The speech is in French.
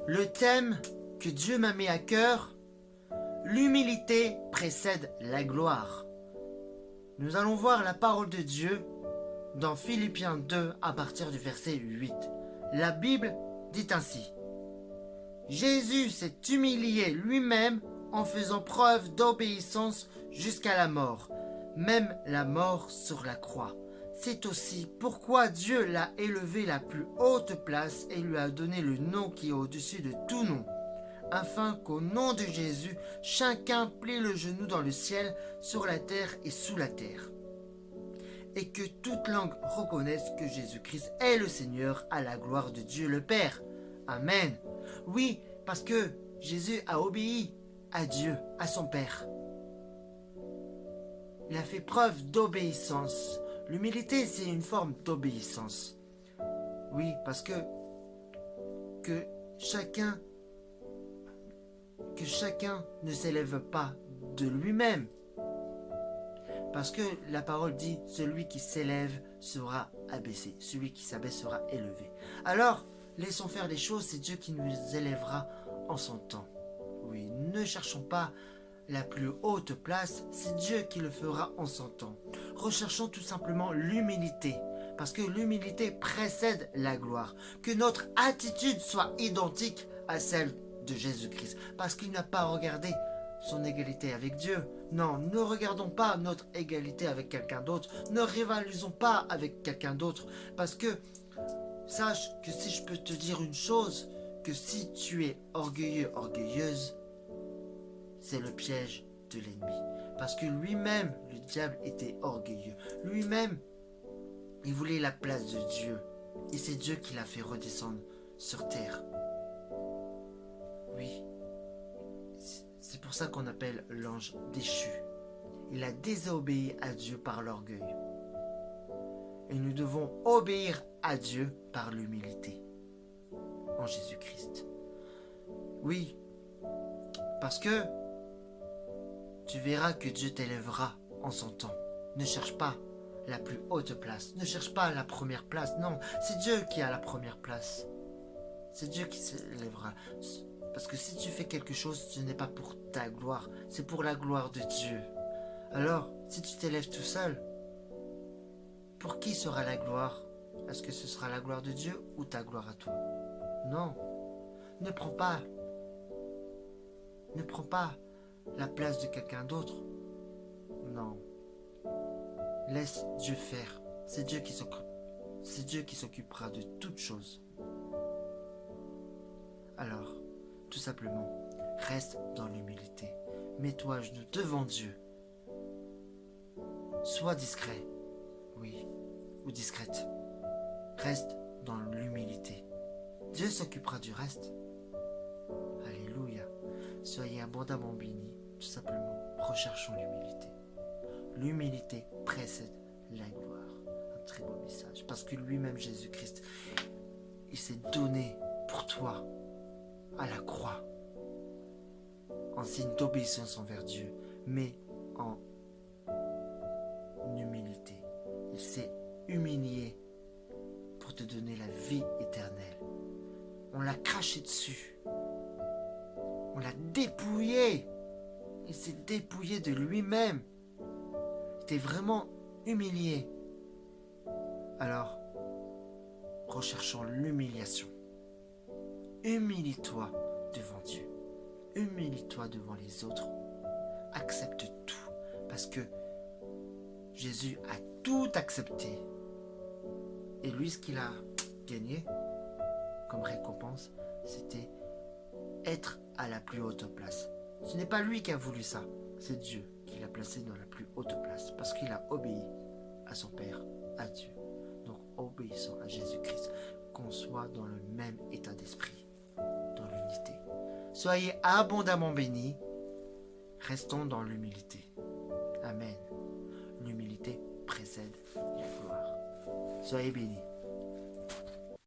Le thème que Dieu m'a mis à cœur, l'humilité précède la gloire. Nous allons voir la parole de Dieu dans Philippiens 2 à partir du verset 8. La Bible dit ainsi: Jésus s'est humilié lui-même en faisant preuve d'obéissance jusqu'à la mort, même la mort sur la croix. C'est aussi pourquoi Dieu l'a élevé à la plus haute place et lui a donné le nom qui est au-dessus de tout nom, afin qu'au nom de Jésus, chacun plie le genou dans le ciel, sur la terre et sous la terre, et que toute langue reconnaisse que Jésus-Christ est le Seigneur, à la gloire de Dieu le Père. Amen. Oui, parce que Jésus a obéi à Dieu, à son Père. Il a fait preuve d'obéissance. L'humilité, c'est une forme d'obéissance. Oui, parce que chacun ne s'élève pas de lui-même. Parce que la parole dit, celui qui s'élève sera abaissé, celui qui s'abaisse sera élevé. Alors, laissons faire les choses, c'est Dieu qui nous élèvera en son temps. Oui, ne cherchons pas la plus haute place, c'est Dieu qui le fera en son temps. Recherchons tout simplement l'humilité, parce que l'humilité précède la gloire. Que notre attitude soit identique à celle de Jésus-Christ, parce qu'il n'a pas regardé son égalité avec Dieu. Non, ne regardons pas notre égalité avec quelqu'un d'autre, ne rivalisons pas avec quelqu'un d'autre, parce que sache que si je peux te dire une chose, que si tu es orgueilleux, orgueilleuse, c'est le piège de l'ennemi. Parce que lui-même, le diable était orgueilleux. Lui-même, il voulait la place de Dieu. Et c'est Dieu qui l'a fait redescendre sur terre. Oui, c'est pour ça qu'on appelle l'ange déchu. Il a désobéi à Dieu par l'orgueil. Et nous devons obéir à Dieu par l'humilité en Jésus-Christ. Oui, parce que tu verras que Dieu t'élèvera en son temps. Ne cherche pas la plus haute place. Ne cherche pas la première place. Non, c'est Dieu qui a la première place. C'est Dieu qui s'élèvera. Parce que si tu fais quelque chose, ce n'est pas pour ta gloire. C'est pour la gloire de Dieu. Alors, si tu t'élèves tout seul, pour qui sera la gloire? Est-ce que ce sera la gloire de Dieu ou ta gloire à toi? Non. Ne prends pas la place de quelqu'un d'autre. Non. Laisse Dieu faire. C'est Dieu qui s'occupera de toutes choses. Alors, tout simplement, reste dans l'humilité. Mets-toi à genoux devant Dieu. Sois discret, oui, ou discrète. Reste dans l'humilité. Dieu s'occupera du reste. Alléluia. Soyez abondamment bénis. Tout simplement, recherchons l'humilité. L'humilité précède la gloire. Un très beau message. Parce que lui-même, Jésus-Christ, il s'est donné pour toi à la croix. En signe d'obéissance envers Dieu. Mais en humilité. Il s'est humilié pour te donner la vie éternelle. On l'a craché dessus. On l'a dépouillé. Il s'est dépouillé de lui-même. Il était vraiment humilié. Alors, recherchons l'humiliation. Humilie-toi devant Dieu. Humilie-toi devant les autres. Accepte tout. Parce que Jésus a tout accepté. Et lui, ce qu'il a gagné comme récompense, c'était être à la plus haute place. Ce n'est pas lui qui a voulu ça, c'est Dieu qui l'a placé dans la plus haute place, parce qu'il a obéi à son Père, à Dieu. Donc obéissons à Jésus-Christ, qu'on soit dans le même état d'esprit, dans l'unité. Soyez abondamment bénis, restons dans l'humilité. Amen. L'humilité précède la gloire. Soyez bénis.